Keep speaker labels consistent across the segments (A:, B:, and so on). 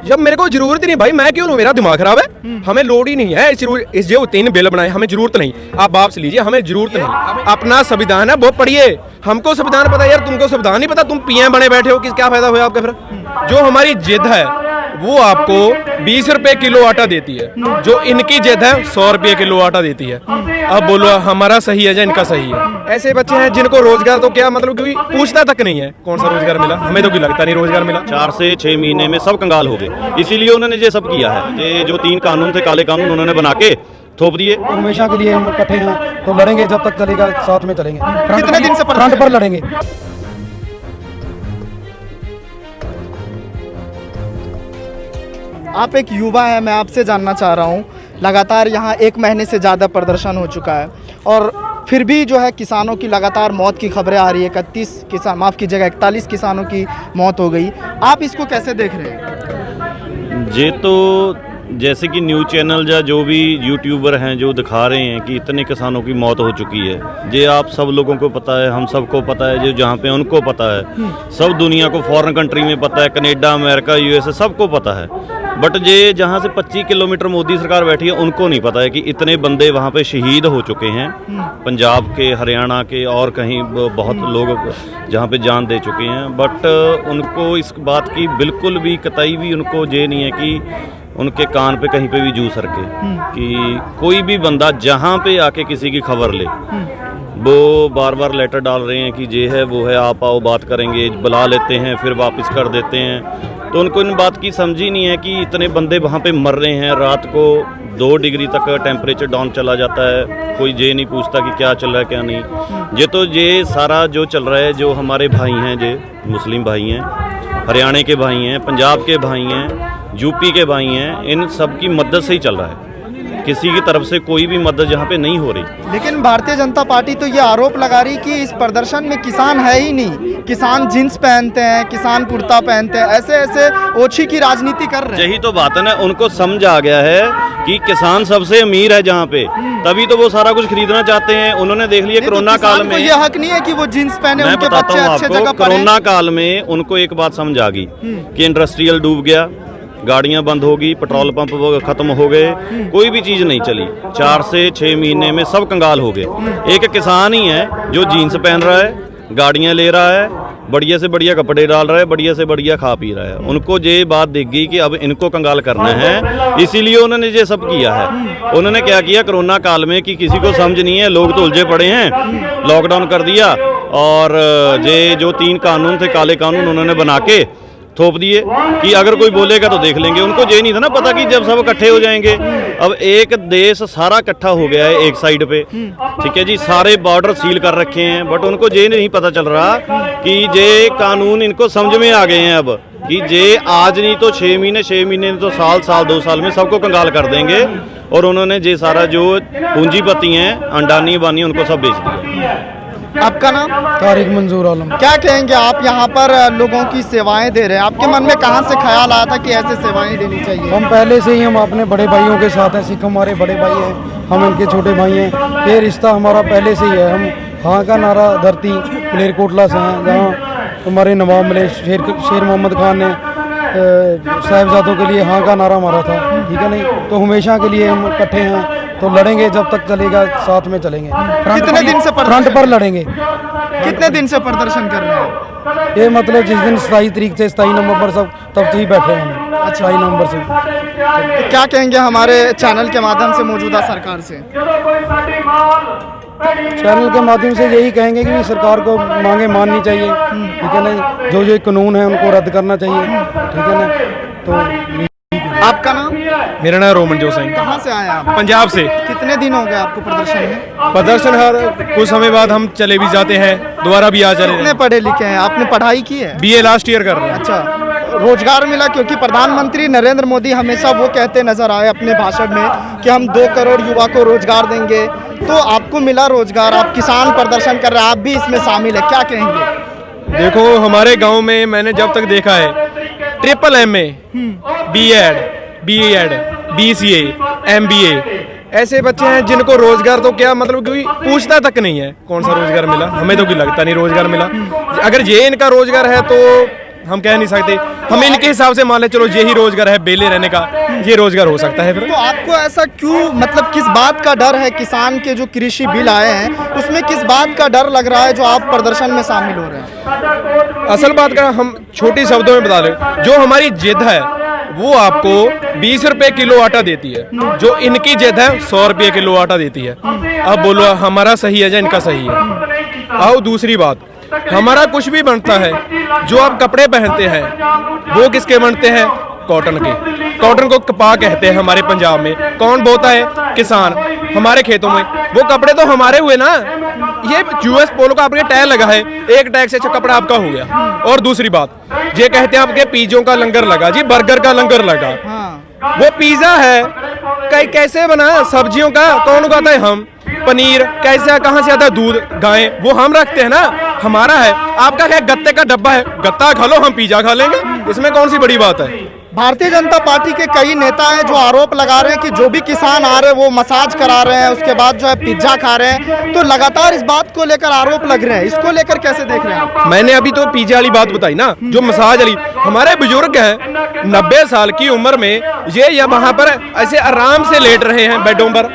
A: जब मेरे को जरूरत ही नहीं भाई, मैं क्यों लूं, मेरा दिमाग खराब है। हमें लोड ही नहीं है इस जो 3 बिल बनाए, हमें जरूरत नहीं। आप वापस लीजिए, हमें जरूरत नहीं। अपना संविधान है वो पढ़िए, हमको संविधान पता है यार, तुमको संविधान नहीं पता, तुम पीएम बने बैठे हो, किस क्या फायदा हुआ आपका। फिर जो हमारी जिद है वो आपको 20 रुपए किलो आटा देती है, जो इनकी जिद है 100 रुपए किलो आटा देती है। अब बोलो हमारा सही है या इनका सही है। ऐसे बच्चे हैं जिनको रोजगार तो क्या मतलब, क्योंकि पूछता तक नहीं है कौन सा रोजगार मिला, हमें तो कोई लगता नहीं रोजगार मिला।
B: 4 से 6 महीने में सब कंगाल हो गए, इसीलिए उन्होंने ये सब किया है। ये जो 3 कानून थे, काले कानून, उन्होंने बना के थोप दिए।
C: हमेशा के लिए हम इकट्ठे हैं, तो लड़ेंगे जब तक चलेगा, साथ में चलेंगे।
D: कितने दिन से
C: फ्रंट पर लड़ेंगे।
D: आप एक युवा है, मैं आपसे जानना चाह रहा हूँ, लगातार यहाँ 1 महीने से ज़्यादा प्रदर्शन हो चुका है और फिर भी जो है किसानों की लगातार मौत की खबरें आ रही है। 31 किसान, माफ़ कीजिएगा, 41 किसानों की मौत हो गई। आप इसको कैसे देख रहे हैं?
B: ये तो जैसे कि न्यूज़ चैनल या जो भी यूट्यूबर हैं जो दिखा रहे हैं कि इतने किसानों की मौत हो चुकी है, ये आप सब लोगों को पता है, हम सबको पता है, जो जहाँ पे उनको पता है, सब दुनिया को, फॉरेन कंट्री में पता है, कनाडा, अमेरिका, यूएसए, सबको पता है। बट ये जहाँ से 25 किलोमीटर मोदी सरकार बैठी है, उनको नहीं पता है कि इतने बंदे वहाँ पे शहीद हो चुके हैं। पंजाब के, हरियाणा के और कहीं बहुत लोग जहाँ पे जान दे चुके हैं। बट उनको इस बात की बिल्कुल भी कतई भी उनको ये नहीं है कि उनके कान पे कहीं पे भी जू सरके कि कोई भी बंदा जहाँ पे आके किसी की खबर ले, वो बार बार लेटर डाल रहे हैं कि ये है वो है, आप आओ बात करेंगे, बुला लेते हैं फिर वापस कर देते हैं। तो उनको इन बात की समझ ही नहीं है कि इतने बंदे वहाँ पे मर रहे हैं। रात को 2 डिग्री तक टेम्परेचर डाउन चला जाता है, कोई ये नहीं पूछता कि क्या चल रहा है क्या नहीं। ये तो ये सारा जो चल रहा है, जो हमारे भाई हैं, जो मुस्लिम भाई हैं, हरियाणा के भाई हैं, पंजाब के भाई हैं, यूपी के भाई हैं, इन सब की मदद से ही चल रहा है। किसी की तरफ से कोई भी मदद यहाँ पे नहीं हो रही।
D: लेकिन भारतीय जनता पार्टी तो ये आरोप लगा रही कि इस प्रदर्शन में किसान है ही नहीं, किसान जींस पहनते हैं, किसान कुर्ता पहनते हैं, ऐसे ऐसे ओछी की राजनीति कर रहे हैं।
B: यही तो बात है ना, उनको समझ आ गया है कि किसान सबसे अमीर है जहाँ पे, तभी तो वो सारा कुछ खरीदना चाहते हैं। उन्होंने देख लिया कोरोना काल में,
D: ये हक नहीं है कि वो जींस पहने,
B: मैं
D: उनके
B: बताता
D: बच्चे
B: हूँ
D: अच्छे
B: आपको,
D: जगह पढ़ें।
B: कोरोना काल में उनको एक बात समझ आ गई कि इंडस्ट्रियल डूब गया, गाड़ियां बंद होगी, पेट्रोल पंप खत्म हो गए, कोई भी चीज़ नहीं चली। 4 से 6 महीने में सब कंगाल हो गए। एक किसान ही है जो जीन्स पहन रहा है, गाड़ियां ले रहा है, बढ़िया से बढ़िया कपड़े डाल रहा है, बढ़िया से बढ़िया खा पी रहा है। उनको ये बात दिख गई कि अब इनको कंगाल करना है, इसीलिए उन्होंने ये सब किया है। उन्होंने क्या किया कोरोना काल में कि किसी को समझ नहीं है, लोग तो उलझे पड़े हैं, लॉकडाउन कर दिया और ये जो 3 कानून थे, काले कानून, उन्होंने बना के थोप दिए कि अगर कोई बोलेगा तो देख लेंगे। उनको ये नहीं था ना पता कि जब सब इकट्ठे हो जाएंगे। अब एक देश सारा इकट्ठा हो गया है एक साइड पे, ठीक है जी, सारे बॉर्डर सील कर रखे हैं, बट उनको ये नहीं पता चल रहा कि ये कानून इनको समझ में आ गए हैं अब कि ये आज नहीं तो 6 महीने, 6 महीने तो साल, 2 साल में सबको कंगाल कर देंगे। और उन्होंने ये सारा जो पूंजीपति हैं, अंडानी बानी, उनको सब बेच दिया।
D: आपका नाम?
C: तारिक मंजूर आलम।
D: क्या कहेंगे आप यहाँ पर लोगों की सेवाएं दे रहे हैं, आपके मन में कहाँ से ख्याल आया था कि ऐसे सेवाएं देनी चाहिए?
C: हम पहले से ही हम अपने बड़े भाइयों के साथ हैं, सिख हमारे बड़े भाई हैं, हम इनके छोटे भाई हैं, ये रिश्ता हमारा पहले से ही है। हम हाँ का नारा धरती मलेरकोटला से हैं, जहाँ हमारे नवाब मलिक शेर मोहम्मद खान ने साहिबजादों के लिए हाँ का नारा मारा था, ठीक है नहीं। तो हमेशा के लिए हम इकट्ठे हैं, तो लड़ेंगे जब तक चलेगा, साथ में चलेंगे।
D: कितने दिन से
C: फ्रंट पर लड़ेंगे।
D: कितने दिन से प्रदर्शन कर रहे हैं?
C: ये मतलब जिस दिन 27 तारीख से 27 नवंबर सब तब से ही बैठे हैं हम। 27 नवंबर से।
D: तो क्या कहेंगे हमारे चैनल के माध्यम से मौजूदा सरकार से?
C: चैनल के माध्यम से यही कहेंगे कि सरकार को मांगे माननी चाहिए, ठीक है ना, जो जो कानून है उनको रद्द करना चाहिए, ठीक है ना। तो
D: आपका नाम?
A: मेरा नाम रोमनजोत सिंह।
D: कहाँ से आए आप?
A: पंजाब से।
D: कितने दिन हो गए आपको प्रदर्शन में?
A: प्रदर्शन हर कुछ समय बाद हम चले भी जाते हैं, दोबारा भी आ जाते हैं।
D: कितने पढ़े लिखे हैं? आपने पढ़ाई की है?
A: BA लास्ट ईयर कर रहे हैं।
D: अच्छा, रोजगार मिला? क्योंकि प्रधानमंत्री नरेंद्र मोदी हमेशा वो कहते नजर आए अपने भाषण में कि हम 2 करोड़ युवा को रोजगार देंगे। तो आपको मिला रोजगार, आप किसान प्रदर्शन कर रहे हैं, आप भी इसमें शामिल है, क्या कहेंगे?
A: देखो हमारे गांव में मैंने जब तक देखा है, MA, B.Ed, B.Ed, BCA, MBA, ऐसे बच्चे हैं जिनको रोजगार तो क्या मतलब, क्योंकि पूछता तक नहीं है कौन सा रोजगार मिला, हमें तो कोई लगता नहीं रोजगार मिला। अगर ये इनका रोजगार है तो हम कह नहीं सकते। हम इनके हिसाब से मान ले चलो यही रोजगार है, बेले रहने का ये रोजगार हो सकता है फिर।
D: तो आपको ऐसा क्यों, मतलब किस बात का डर है? किसान के जो कृषि बिल आए हैं उसमें किस बात का डर लग रहा है जो आप प्रदर्शन में शामिल हो रहे हैं?
A: असल बात का हम छोटे शब्दों में बता दें, जो हमारी जिद है वो आपको 20 रुपए किलो आटा देती है, जो इनकी जिद है 100 रुपये किलो आटा देती है। अब बोलो हमारा सही है या इनका सही है? आओ दूसरी बात, हमारा कुछ भी बनता है, जो आप कपड़े पहनते हैं वो किसके बनते हैं? कॉटन के। कॉटन को कपा कहते हैं हमारे पंजाब में। कौन बोता है? किसान हमारे खेतों में। वो कपड़े तो हमारे हुए ना। ये यूएस पोलो का आपके टैग लगा है, एक टैग से अच्छा कपड़ा आपका हो गया। और दूसरी बात, ये कहते हैं आपके पिज्जों का लंगर लगा जी, बर्गर का लंगर लगा। वो पिज्जा है कैसे बना? सब्जियों का कौन उगाता है? हम। पनीर कैसे, कहाँ से आता है? दूध गाय, वो हम रखते हैं ना, हमारा है। आपका क्या गत्ते का डब्बा है, गत्ता खा लो, हम पिज्जा खा लेंगे, इसमें कौन सी बड़ी बात है?
D: भारतीय जनता पार्टी के कई नेता हैं जो आरोप लगा रहे हैं कि जो भी किसान आ रहे हैं वो मसाज करा रहे हैं, उसके बाद जो है पिज्जा खा रहे हैं, तो लगातार इस बात को लेकर आरोप लग रहे हैं। इसको लेकर कैसे देख रहे हैं आप?
A: मैंने अभी तो पिज्जा वाली बात बताई ना, जो मसाज वाली। हमारे बुजुर्ग हैं 90 साल की उम्र में, ये वहां पर ऐसे आराम से लेट रहे हैं बेडों पर,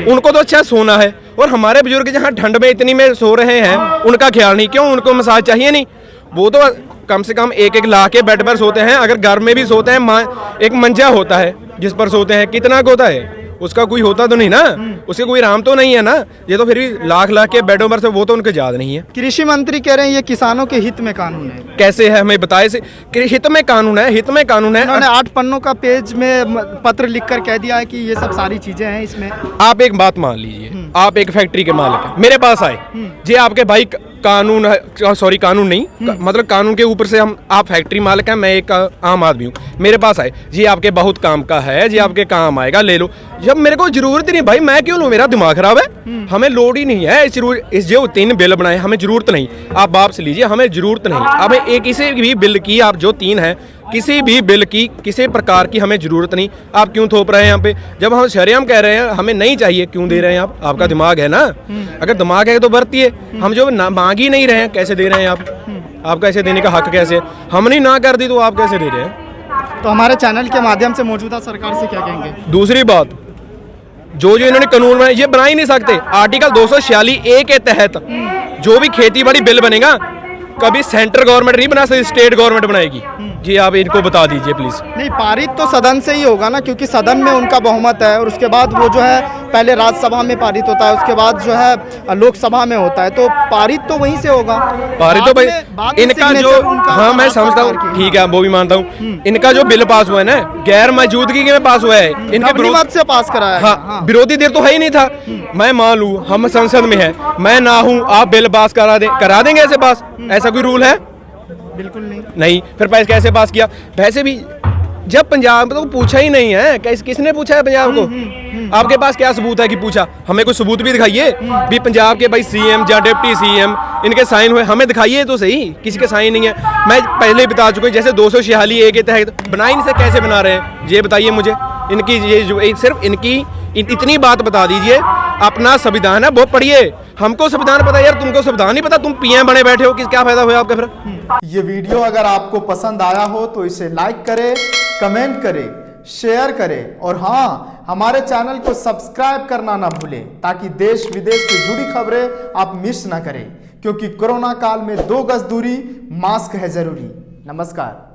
A: उनको तो अच्छा सोना है। और हमारे बुजुर्ग जहाँ ठंड में इतनी में सो रहे हैं, उनका ख्याल नहीं। क्यों? उनको मसाज चाहिए नहीं? वो तो कम से कम एक ला के बेड पर सोते हैं। अगर घर में भी सोते हैं, एक मंजा होता है जिस पर सोते हैं, कितना होता है उसका? कोई होता तो नहीं ना, उसे कोई आराम तो नहीं है ना। ये तो फिर भी लाख के बेडों पर से, वो तो उनके याद नहीं है।
D: कृषि मंत्री कह रहे हैं ये किसानों के हित में कानून है।
A: कैसे है हमें बताए से? हित में कानून है, हित में कानून है।
D: उन्होंने 8 पन्नों का पेज में पत्र लिखकर कह दिया है कि ये सब सारी चीजें हैं इसमें।
A: आप एक बात मान लीजिए, आप एक फैक्ट्री के मालिक हैं, मेरे पास आए जी, आपके भाई कानून है, सॉरी कानून नहीं, मतलब कानून के ऊपर से हम, आप फैक्ट्री मालिक हैं, मैं एक आम आदमी हूँ, मेरे पास आए जी आपके बहुत काम का है जी, आपके काम आएगा, ले लो। जब मेरे को जरूरत ही नहीं भाई, मैं क्यों लूँ? मेरा दिमाग खराब है, हमें लोड ही नहीं है इस जो 3 बिल बनाए, हमें जरूरत नहीं। आप वापस लीजिए, हमें जरूरत नहीं। हमें एक किसी भी बिल की, आप जो 3 है, किसी भी बिल की किसी प्रकार की हमें जरूरत नहीं। आप क्यों थोप रहे हैं यहाँ पे? जब हम शरेआम कह रहे हैं हमें नहीं चाहिए, क्यों दे रहे हैं आप? आपका दिमाग है ना, अगर दिमाग है तो बरतिए। हम जो मांग ही नहीं रहे हैं, कैसे दे रहे हैं आप? आपका ऐसे देने का हक कैसे? हमने ना कर दी तो आप कैसे दे रहे हैं?
D: तो हमारे चैनल के माध्यम से मौजूदा सरकार से क्या कहेंगे?
A: दूसरी बात, जो इन्होंने कानून बनाए ये बना ही नहीं सकते। आर्टिकल 246A के तहत जो भी खेती बाड़ी बिल बनेगा, कभी सेंट्रल गवर्नमेंट नहीं बना सकती, स्टेट गवर्नमेंट बनाएगी। जी आप इनको बता दीजिए प्लीज।
D: नहीं, पारित तो सदन से ही होगा ना, क्योंकि सदन में उनका बहुमत है, और उसके बाद वो जो है पहले राज्यसभा में पारित होता है, उसके बाद जो है लोकसभा में होता है, तो पारित तो वहीं से होगा।
A: पारित तो भाई इनका जो, हाँ मैं समझता हूँ, ठीक है वो भी मानता हूँ, इनका जो बिल पास हुआ है ना, गैर मौजूदगी में पास हुआ है, इनके
D: मत से पास कराया।
A: हाँ, विरोधी देर तो है ही नहीं था। मैं मान लूँ हम संसद में है, मैं ना हूँ, आप बिल पास करा देंगे ऐसे पास? ऐसा कोई रूल है?
D: बिल्कुल
A: नहीं। फिर पैसे कैसे पास किया? वैसे भी जब पंजाब तो पूछा ही नहीं है, किसने पूछा है पंजाब को? आपके पास क्या सबूत है कि पूछा? हमें कोई सबूत भी दिखाइए भी पंजाब के भाई सीएम या डिप्टी सीएम इनके साइन हुए, हमें दिखाइए तो सही। किसी के साइन नहीं है। मैं पहले बता चुका हूँ, जैसे 246A के तहत बनाई नहीं से कैसे बना रहे हैं ये बताइए मुझे। इनकी ये जो सिर्फ इनकी इतनी बात बता दीजिए, अपना संविधान है वो पढ़िए। हमको संविधान पता है यार, तुमको संविधान नहीं पता, तुम पीएम बने बैठे हो, किस क्या फायदा हुआ आपका फिर?
E: ये वीडियो अगर आपको पसंद आया हो तो इसे लाइक करें, कमेंट करें, शेयर करें, और हाँ, हमारे चैनल को सब्सक्राइब करना ना भूलें, ताकि देश विदेश से जुड़ी खबरें आप मिस ना करें। क्योंकि कोरोना काल में 2 गज दूरी, मास्क है जरूरी। नमस्कार।